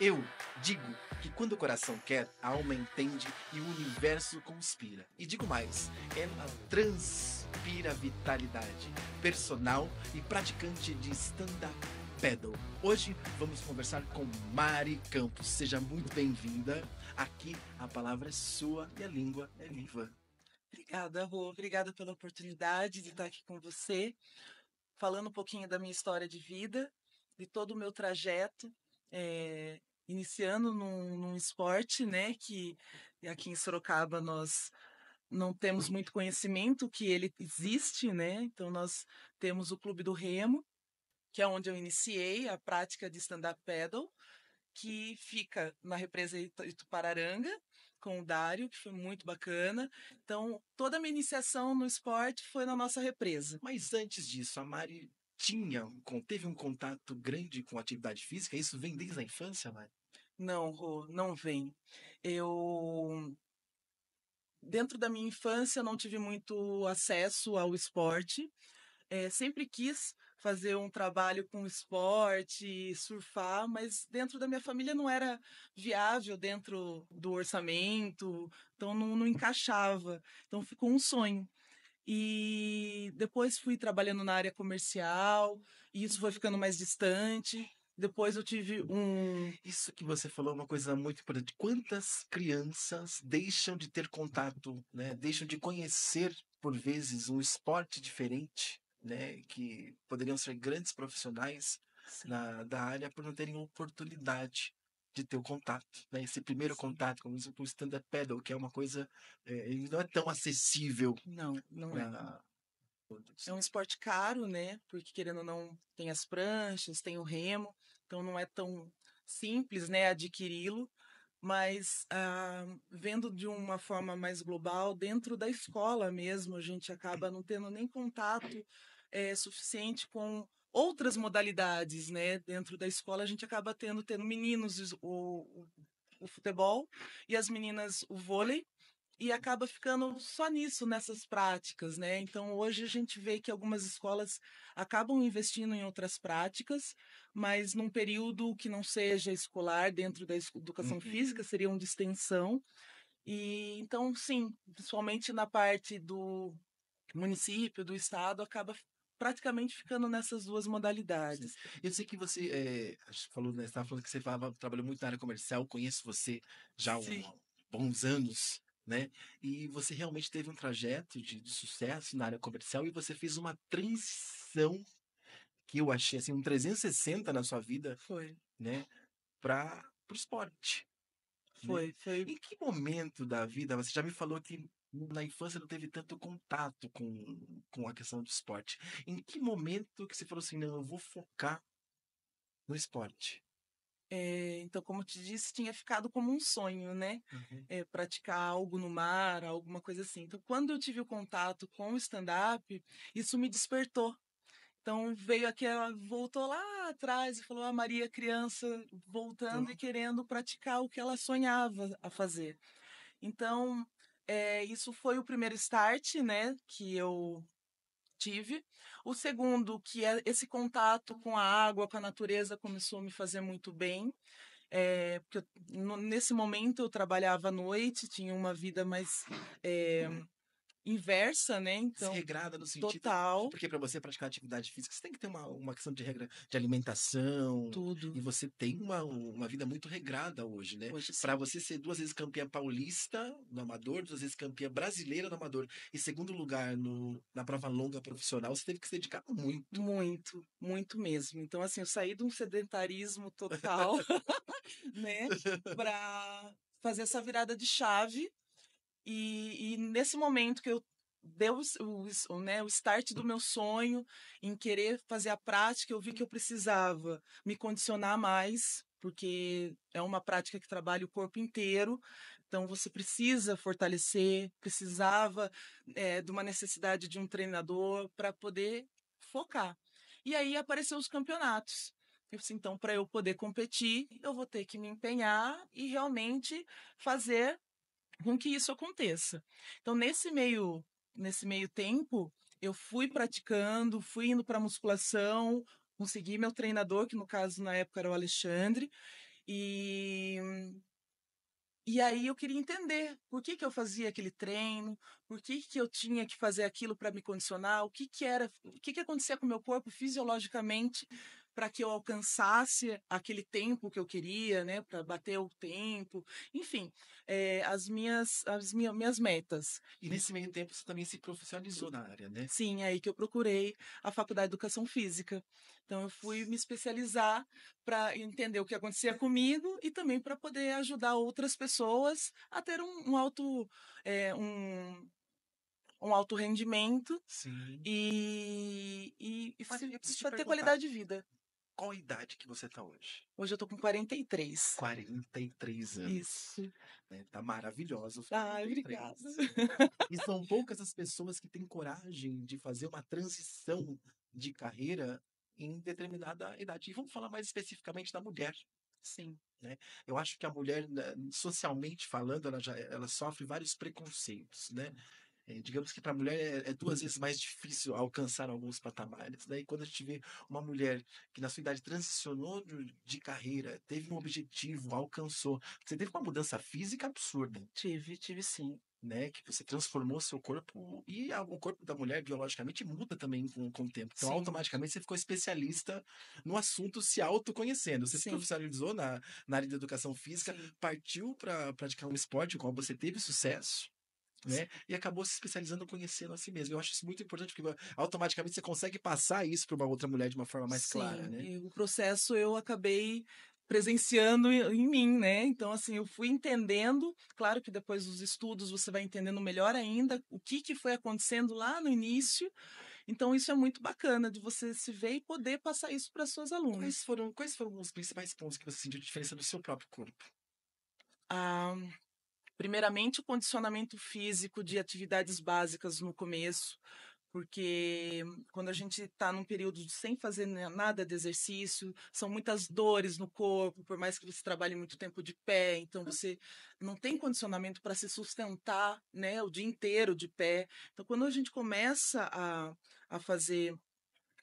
Eu digo que quando o coração quer, a alma entende e o universo conspira. E digo mais, ela transpira vitalidade, personal e praticante de stand-up paddle. Hoje vamos conversar com Mari Campos. Seja muito bem-vinda. Aqui a palavra é sua e a língua é viva. Obrigada, Rô. Obrigada pela oportunidade de estar aqui com você, falando um pouquinho da minha história de vida, de todo o meu trajeto, iniciando num esporte, né, que aqui em Sorocaba nós não temos muito conhecimento que ele existe, né? Então nós temos o Clube do Remo, que é onde eu iniciei a prática de stand-up paddle, que fica na represa Itupararanga, com o Dário, que foi muito bacana. Então, toda a minha iniciação no esporte foi na nossa represa. Mas antes disso, a Mari teve um contato grande com atividade física? Isso vem desde a infância, Mari? Não, Rô, não vem. Eu, dentro da minha infância, não tive muito acesso ao esporte. Sempre quis fazer um trabalho com esporte, surfar, mas dentro da minha família não era viável dentro do orçamento, então não encaixava. Então ficou um sonho. E depois fui trabalhando na área comercial, e isso foi ficando mais distante. Depois eu tive um. Isso que você falou é uma coisa muito importante. Quantas crianças deixam de ter contato, né? Deixam de conhecer, por vezes, um esporte diferente, né? Que poderiam ser grandes profissionais Sim, da área por não terem oportunidade de ter o contato, né? Esse primeiro sim. contato, como o stand-up paddle, que é uma coisa, ele não é tão acessível Não, não é. para todos, É um né? esporte caro, né? Porque querendo ou não, tem as pranchas, tem o remo, então não é tão simples, né, adquiri-lo. Mas vendo de uma forma mais global, dentro da escola mesmo, a gente acaba não tendo nem contato suficiente com outras modalidades, né? Dentro da escola a gente acaba tendo meninos o futebol e as meninas o vôlei e acaba ficando só nisso, nessas práticas, né? Então, hoje a gente vê que algumas escolas acabam investindo em outras práticas, mas num período que não seja escolar, dentro da educação Uhum. física, seria um de extensão. E então, sim, principalmente na parte do município, do estado, acaba praticamente ficando nessas duas Sim. modalidades. Eu sei que você acho que falou, né, você estava falando que você trabalhou muito na área comercial, conheço você já há Sim. bons anos, né? E você realmente teve um trajeto de sucesso na área comercial e você fez uma transição que eu achei assim, um 360 na sua vida, Foi, né, para o esporte, né? foi. Em que momento da vida, você já me falou que na infância não teve tanto contato com a questão do esporte. Em que momento que você falou assim, não, eu vou focar no esporte? Então, como eu te disse, tinha ficado como um sonho, né? Uhum. Praticar algo no mar, alguma coisa assim. Então, quando eu tive o contato com o stand-up, isso me despertou. Então, veio aquela, voltou lá atrás e falou: a Maria, criança, voltando e Então, querendo praticar o que ela sonhava a fazer. Então, isso foi o primeiro start, né? Que eu tive. O segundo, que é esse contato com a água, com a natureza, começou a me fazer muito bem. Porque nesse momento eu trabalhava à noite, tinha uma vida mais é, inversa, né? Então, desregrada no sentido. total, Porque para você praticar atividade física, você tem que ter uma questão de regra de alimentação. tudo. E você tem uma vida muito regrada hoje, né? Hoje Para sim. você ser duas vezes campeã paulista no amador, duas vezes campeã brasileira no amador e segundo lugar na prova longa profissional, você teve que se dedicar muito. Muito, muito mesmo. Então, assim, eu saí de um sedentarismo total, né, para fazer essa virada de chave. E nesse momento que eu deu né, o start do meu sonho em querer fazer a prática, eu vi que eu precisava me condicionar mais, porque é uma prática que trabalha o corpo inteiro, então você precisa fortalecer, precisava de uma necessidade de um treinador para poder focar. E aí apareceu os campeonatos. Eu disse, então, para eu poder competir, eu vou ter que me empenhar e realmente fazer com que isso aconteça. Então, nesse meio tempo, eu fui praticando, fui indo para musculação, consegui meu treinador, que no caso na época era o Alexandre, E e aí eu queria entender por que eu fazia aquele treino, por que eu tinha que fazer aquilo para me condicionar, o que acontecia com o meu corpo fisiologicamente para que eu alcançasse aquele tempo que eu queria, né, para bater o tempo, enfim, minhas metas. E nesse meio tempo você também se profissionalizou na área, né? Sim, é aí que eu procurei a faculdade de educação física. Então eu fui me especializar para entender o que acontecia comigo e também para poder ajudar outras pessoas a ter um alto, um alto rendimento Sim. e Mas eu preciso te para ter perguntar, qualidade de vida. qual a idade que você tá hoje? Hoje eu tô com 43. 43 anos. Isso. Né? Tá maravilhosa os Ai, obrigada. 43. E são poucas as pessoas que têm coragem de fazer uma transição de carreira em determinada idade. E vamos falar mais especificamente da mulher, Sim, né? Eu acho que a mulher, né, socialmente falando, ela sofre vários preconceitos, né? Digamos que para a mulher é duas vezes mais difícil alcançar alguns patamares. Daí, quando a gente vê uma mulher que na sua idade transicionou de carreira, teve um objetivo, alcançou. Você teve uma mudança física absurda, tive sim. né? Que você transformou seu corpo e o corpo da mulher biologicamente muda também com o tempo. Então, Sim, automaticamente, você ficou especialista no assunto, se autoconhecendo. Você se sim, profissionalizou na área de educação física, sim, partiu para praticar um esporte com o qual você teve sucesso, né? E acabou se especializando conhecendo a si mesmo. Eu acho isso muito importante, porque automaticamente você consegue passar isso para uma outra mulher de uma forma mais clara, sim. né? E o processo eu acabei presenciando em mim, né? Então, assim, eu fui entendendo. Claro que depois dos estudos você vai entendendo melhor ainda o que foi acontecendo lá no início. Então, isso é muito bacana de você se ver e poder passar isso para suas alunas. Quais foram os principais pontos que você sentiu diferença no seu próprio corpo? Ah, primeiramente, o condicionamento físico de atividades básicas no começo, porque quando a gente está num período sem fazer nada de exercício, são muitas dores no corpo, por mais que você trabalhe muito tempo de pé, então você não tem condicionamento para se sustentar, né, o dia inteiro de pé. Então, quando a gente começa a fazer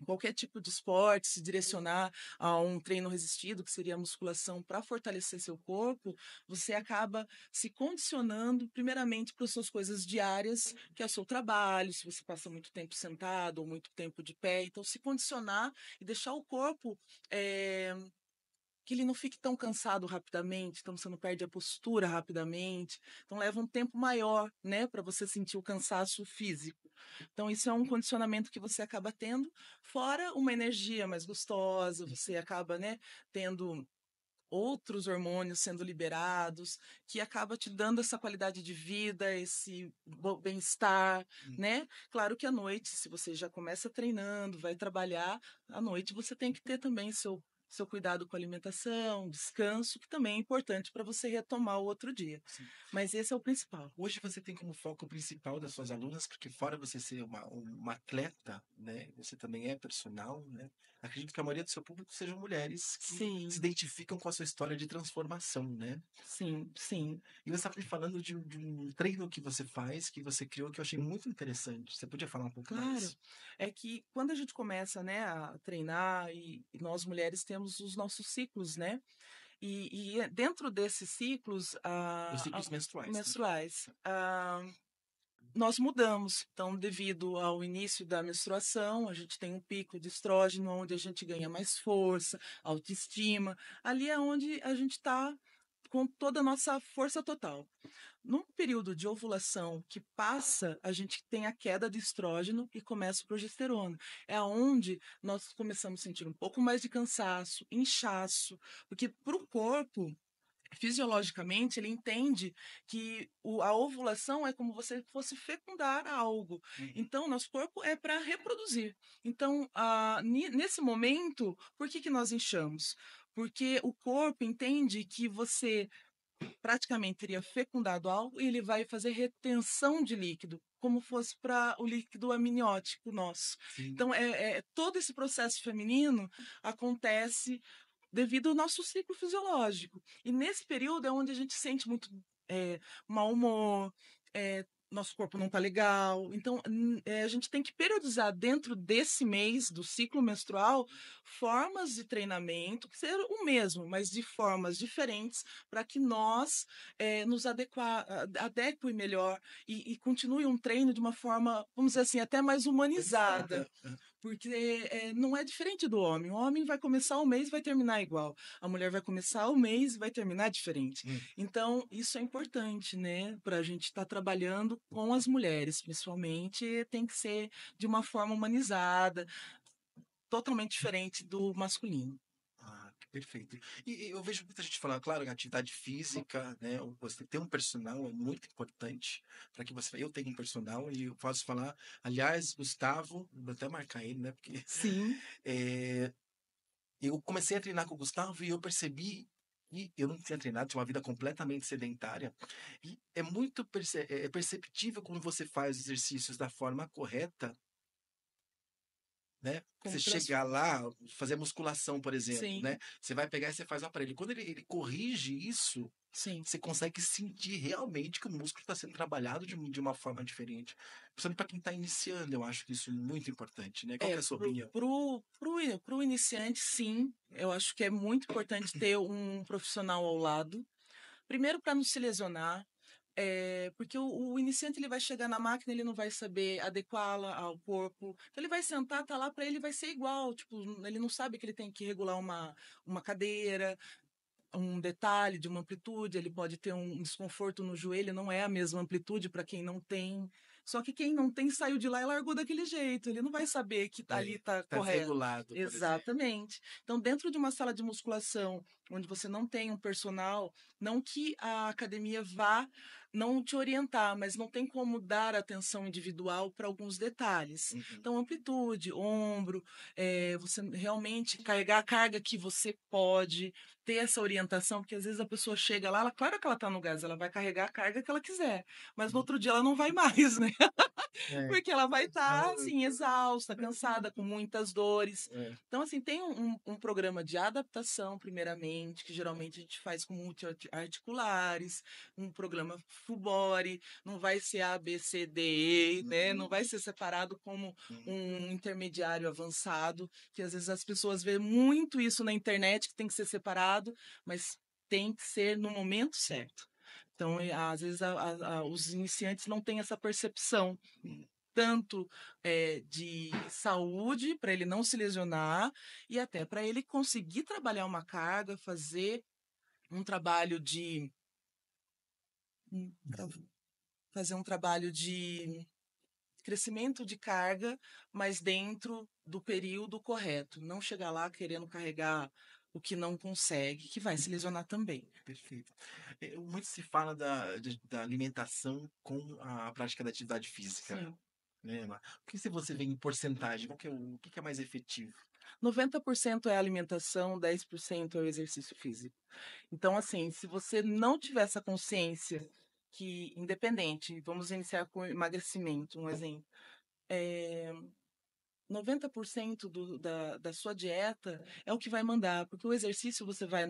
qualquer tipo de esporte, se direcionar a um treino resistido, que seria a musculação, para fortalecer seu corpo, você acaba se condicionando, primeiramente, para as suas coisas diárias, que é o seu trabalho, se você passa muito tempo sentado ou muito tempo de pé. Então, se condicionar e deixar o corpo. Que ele não fique tão cansado rapidamente, então você não perde a postura rapidamente. Então leva um tempo maior, né, para você sentir o cansaço físico. Então isso é um condicionamento que você acaba tendo, fora uma energia mais gostosa, você acaba, né, tendo outros hormônios sendo liberados, que acaba te dando essa qualidade de vida, esse bem-estar, Hum. né? Claro que à noite, se você já começa treinando, vai trabalhar, à noite você tem que ter também seu cuidado com a alimentação, descanso, que também é importante para você retomar o outro dia. Sim. Mas esse é o principal. Hoje você tem como foco principal das suas alunas, porque fora você ser uma atleta, né, você também é personal, né? Acredito que a maioria do seu público sejam mulheres que se Sim, identificam com a sua história de transformação, né? sim, sim. E você estava me falando de um treino que você faz, que você criou, que eu achei muito interessante. Você podia falar um pouco Claro, mais? é que quando a gente começa, né, a treinar e nós mulheres temos os nossos ciclos, né? Dentro desses ciclos Os ciclos menstruais, né? menstruais, nós mudamos. Então, devido ao início da menstruação, a gente tem um pico de estrógeno, onde a gente ganha mais força, autoestima. Ali é onde a gente está com toda a nossa força total. No período de ovulação que passa, a gente tem a queda de estrógeno e começa o progesterona. É onde nós começamos a sentir um pouco mais de cansaço, inchaço, porque para o corpo, fisiologicamente, ele entende que a ovulação é como você fosse fecundar algo. Uhum. Então, nosso corpo é para reproduzir. Então, nesse momento, por que nós inchamos? Porque o corpo entende que você praticamente teria fecundado algo e ele vai fazer retenção de líquido, como fosse para o líquido amniótico nosso. Sim. Então, todo esse processo feminino acontece devido ao nosso ciclo fisiológico. E nesse período é onde a gente sente muito mau humor, é, nosso corpo não tá legal. Então, a gente tem que periodizar dentro desse mês do ciclo menstrual formas de treinamento, que seja o mesmo, mas de formas diferentes, para que nós nos adeque melhor e continue um treino de uma forma, vamos dizer assim, até mais humanizada. Humanizada. Porque não é diferente do homem. O homem vai começar o mês e vai terminar igual. A mulher vai começar o mês e vai terminar diferente. Hum. Então, isso é importante, né? Para a gente estar trabalhando com as mulheres, principalmente, tem que ser de uma forma humanizada, totalmente diferente do masculino. Ah, que perfeito. E eu vejo muita gente falando, claro, que a atividade física, né? Você ter um personal é muito importante para que você. Eu tenho um personal e eu posso falar. Aliás, Gustavo, vou até marcar ele, né? Porque Sim, é, eu comecei a treinar com o Gustavo e eu percebi. E eu não tinha treinado, tinha uma vida completamente sedentária. E é muito perceptível quando você faz exercícios da forma correta, né? Você como chegar lá, fazer musculação, por exemplo, sim, né? Você vai pegar e você faz o aparelho. Quando ele corrige isso, sim. você consegue sentir realmente que o músculo está sendo trabalhado de uma forma diferente. Principalmente para quem está iniciando, eu acho que isso é muito importante, né? Qual que é a sua opinião? Pro iniciante, sim. Eu acho que é muito importante ter um profissional ao lado. Primeiro, para não se lesionar, porque o iniciante ele vai chegar na máquina, ele não vai saber adequá-la ao corpo. Então, ele vai sentar, tá lá, para ele vai ser igual. Tipo, ele não sabe que ele tem que regular uma cadeira, um detalhe de uma amplitude, ele pode ter um desconforto no joelho, não é a mesma amplitude para quem não tem. Só que quem não tem saiu de lá e largou daquele jeito, ele não vai saber que ali está Tá correto. desregulado, por exemplo. Exatamente. Então, dentro de uma sala de musculação, onde você não tem um personal, não que a academia vá não te orientar, mas não tem como dar atenção individual para alguns detalhes. Uhum. Então, amplitude, ombro, você realmente carregar a carga que você pode, ter essa orientação, porque às vezes a pessoa chega lá, claro que ela está no gás, ela vai carregar a carga que ela quiser, mas no outro dia ela não vai mais, né? É, Porque ela vai estar, não, assim, exausta, cansada, com muitas dores. é. Então, assim, tem um programa de adaptação, primeiramente, que geralmente a gente faz com multiarticulares, um programa full body, não vai ser A, B, C, D, E, né? Não Uhum. vai ser separado como Uhum. um intermediário avançado, que às vezes as pessoas veem muito isso na internet, que tem que ser separado, mas tem que ser no momento certo. Então, às vezes, os iniciantes não têm essa percepção, tanto de saúde, para ele não se lesionar, e até para ele conseguir trabalhar uma carga, fazer um trabalho de. Pra fazer um trabalho de crescimento de carga, mas dentro do período correto. Não chegar lá querendo carregar o que não consegue, que vai se lesionar também. Perfeito. Muito se fala da alimentação com a prática da atividade física, Sim. né? Porque se você vê em porcentagem, o que que é mais efetivo? 90% é a alimentação, 10% é o exercício físico. Então, assim, se você não tiver essa consciência que, independente, vamos iniciar com emagrecimento, um exemplo, 90% da sua dieta é o que vai mandar, porque o exercício você vai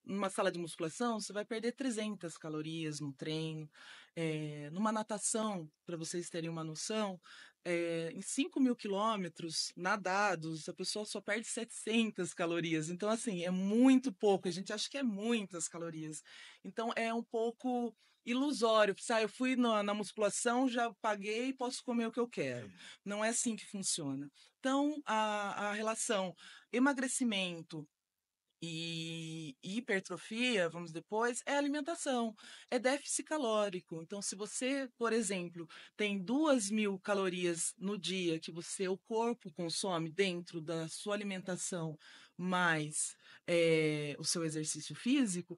numa sala de musculação, você vai perder 300 calorias no treino. Numa natação, para vocês terem uma noção, em 5.000 quilômetros nadados, a pessoa só perde 700 calorias. Então, assim, é muito pouco. A gente acha que é muitas calorias. Então, é um pouco ilusório. Eu fui na musculação, já paguei, posso comer o que eu quero. Não é assim que funciona. Então, a relação emagrecimento e hipertrofia, vamos depois, é alimentação, é déficit calórico. Então, se você, por exemplo, tem 2.000 calorias no dia que o corpo consome dentro da sua alimentação, mais o seu exercício físico,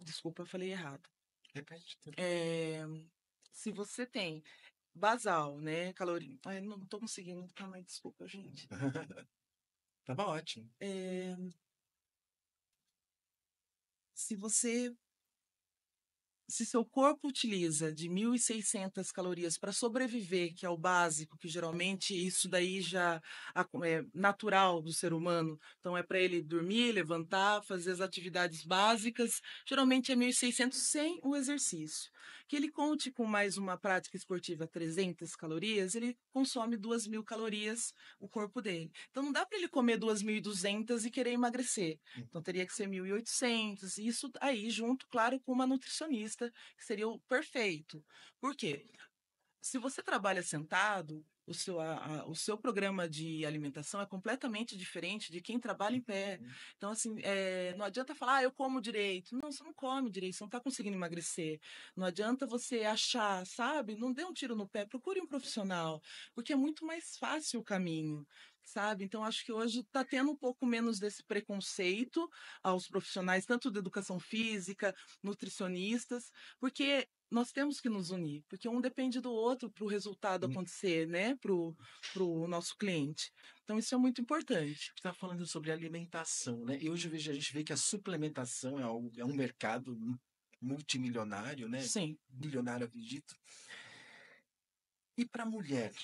desculpa, eu falei errado. Repete. Eh, Se você tem basal, né, caloria, ai, não estou conseguindo, calma aí, desculpa, gente. Tava ótimo. Eh, se você Se seu corpo utiliza de 1.600 calorias para sobreviver, que é o básico, que geralmente isso daí já é natural do ser humano, então é para ele dormir, levantar, fazer as atividades básicas, geralmente é 1.600 sem o exercício. que ele conte com mais uma prática esportiva 300 calorias, ele consome 2.000 calorias o corpo dele. Então não dá para ele comer 2.200 e querer emagrecer. Então teria que ser 1.800, isso aí junto, claro, com uma nutricionista, que seria o perfeito. Por quê? Se você trabalha sentado, o seu programa de alimentação é completamente diferente de quem trabalha em pé. Então, assim, não adianta falar, eu como direito. Não, você não come direito, você não está conseguindo emagrecer. Não adianta você achar, sabe? Não dê um tiro no pé, procure um profissional, porque é muito mais fácil o caminho. Sabe? Então, acho que hoje está tendo um pouco menos desse preconceito aos profissionais, tanto de educação física, nutricionistas, porque nós temos que nos unir, porque um depende do outro para o resultado Sim. acontecer, né? Para o nosso cliente. Então, isso é muito importante. Você está falando sobre alimentação, né? E hoje a gente vê que a suplementação é um mercado multimilionário, né? Sim, Bilionário, acredito. E para a mulher,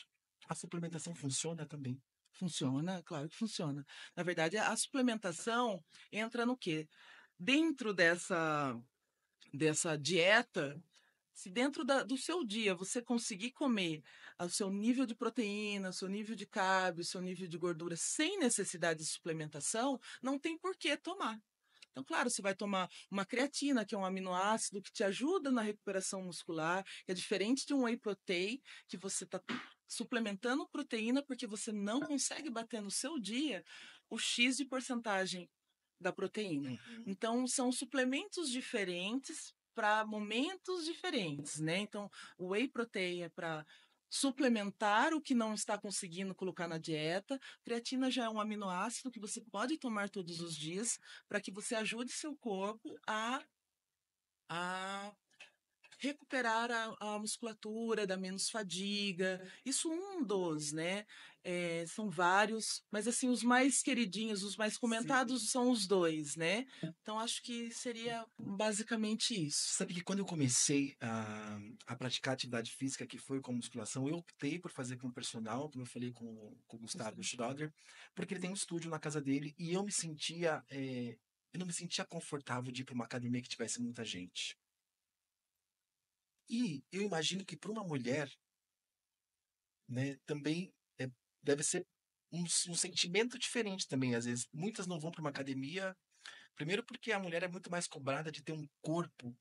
a suplementação funciona também? funciona, claro que funciona. Na verdade, a suplementação entra no quê? Dentro dessa dieta, se dentro do seu dia você conseguir comer o seu nível de proteína, o seu nível de carbo, o seu nível de gordura sem necessidade de suplementação, não tem por que tomar. Então, claro, você vai tomar uma creatina, que é um aminoácido que te ajuda na recuperação muscular, que é diferente de um whey protein, que você está suplementando proteína porque você não consegue bater no seu dia o X de porcentagem da proteína. Uhum. Então, são suplementos diferentes para momentos diferentes, né? Então, o whey protein é para suplementar o que não está conseguindo colocar na dieta. Creatina já é um aminoácido que você pode tomar todos os dias para que você ajude seu corpo a recuperar a musculatura, dar menos fadiga. Isso um dos, né? São vários, mas assim, os mais queridinhos, os mais Sim. comentados são os dois, né? Então, acho que seria basicamente isso. Sabe que quando eu comecei a praticar atividade física, que foi com musculação, eu optei por fazer com personal, como eu falei com o Gustavo Schroeder, porque ele tem um estúdio na casa dele e eu não me sentia confortável de ir para uma academia que tivesse muita gente. E eu imagino que para uma mulher, né, também deve ser um sentimento diferente também. Às vezes, muitas não vão para uma academia, primeiro porque a mulher é muito mais cobrada de ter um corpo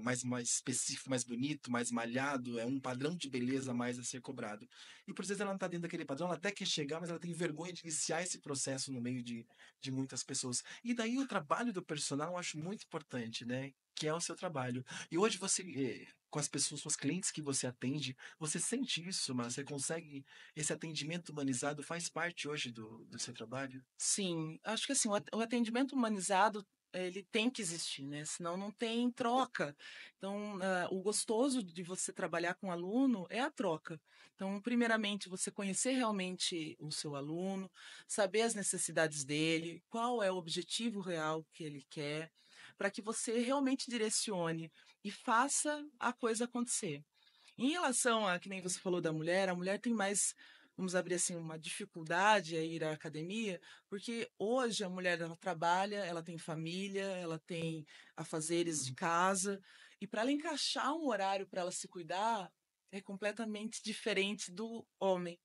mais específico, mais bonito, mais malhado, é um padrão de beleza mais a ser cobrado. E por vezes ela não está dentro daquele padrão, ela até quer chegar, mas ela tem vergonha de iniciar esse processo no meio de muitas pessoas. E daí o trabalho do personal eu acho muito importante, né? Que é o seu trabalho. E hoje você, com as pessoas, com os clientes que você atende, você sente isso, mas você consegue, esse atendimento humanizado faz parte hoje do seu trabalho? Sim, acho que assim, o atendimento humanizado, ele tem que existir, né? Senão não tem troca. Então, o gostoso de você trabalhar com aluno é a troca. Então, primeiramente, você conhecer realmente o seu aluno, saber as necessidades dele, qual é o objetivo real que ele quer, para que você realmente direcione e faça a coisa acontecer. Em relação a, que nem você falou da mulher, a mulher tem mais, vamos abrir assim, uma dificuldade a ir à academia, porque hoje a mulher ela trabalha, ela tem família, ela tem afazeres de casa, e para ela encaixar um horário para ela se cuidar é completamente diferente do homem.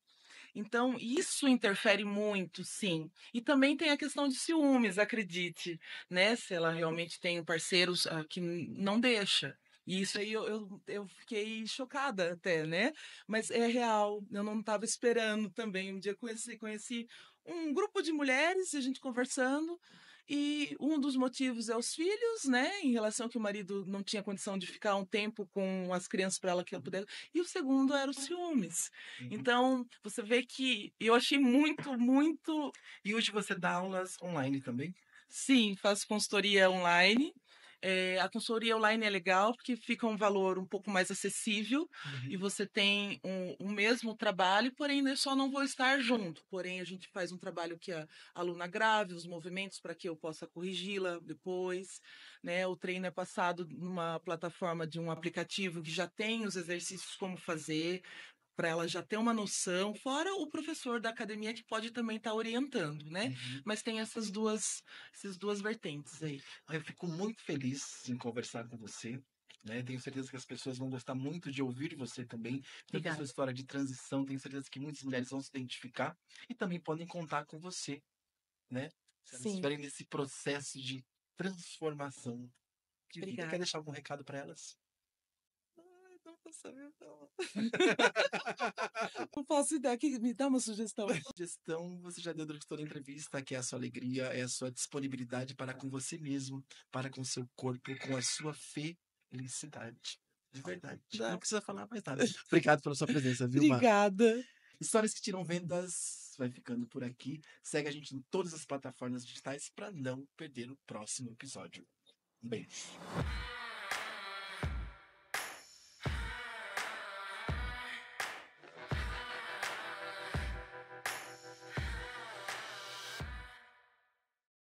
Então, isso interfere muito, sim. E também tem a questão de ciúmes, acredite, né? Se ela realmente tem parceiros que não deixa. E isso aí eu fiquei chocada até, né? Mas é real, eu não estava esperando também. Um dia conheci um grupo de mulheres, a gente conversando, e um dos motivos é os filhos, né? Em relação que o marido não tinha condição de ficar um tempo com as crianças para ela que ela pudesse. E o segundo era os ciúmes. Uhum. Então, você vê que eu achei muito, muito. E hoje você dá aulas online também? Sim, faço consultoria online. A consultoria online é legal porque fica um valor um pouco mais acessível e Uhum. você tem o mesmo trabalho, porém eu só não vou estar junto. Porém, a gente faz um trabalho que a aluna grave, os movimentos para que eu possa corrigi-la depois, né? O treino é passado numa plataforma de um aplicativo que já tem os exercícios como fazer para ela já ter uma noção, fora o professor da academia que pode também estar orientando, né? Uhum. Mas tem essas duas vertentes aí. Eu fico muito feliz em conversar com você. né? Tenho certeza que as pessoas vão gostar muito de ouvir você também. Tanto a Obrigada. sua história de transição, tenho certeza que muitas mulheres vão se identificar e também podem contar com você, né? Se elas Sim, estiverem nesse processo de transformação de vida. Quer obrigada. deixar algum recado para elas? Ai, não tô sabendo, não. Não faço ideia. Me dá uma sugestão. Sugestão, você já deu durante toda a entrevista, que é a sua alegria, é a sua disponibilidade para com você mesmo, para com seu corpo, com a sua felicidade. De verdade. Não Não. precisa falar mais nada. Obrigado pela sua presença, viu, Mar? Obrigada. Histórias que tiram vendas vai ficando por aqui. Segue a gente em todas as plataformas digitais para não perder o próximo episódio. Um beijo.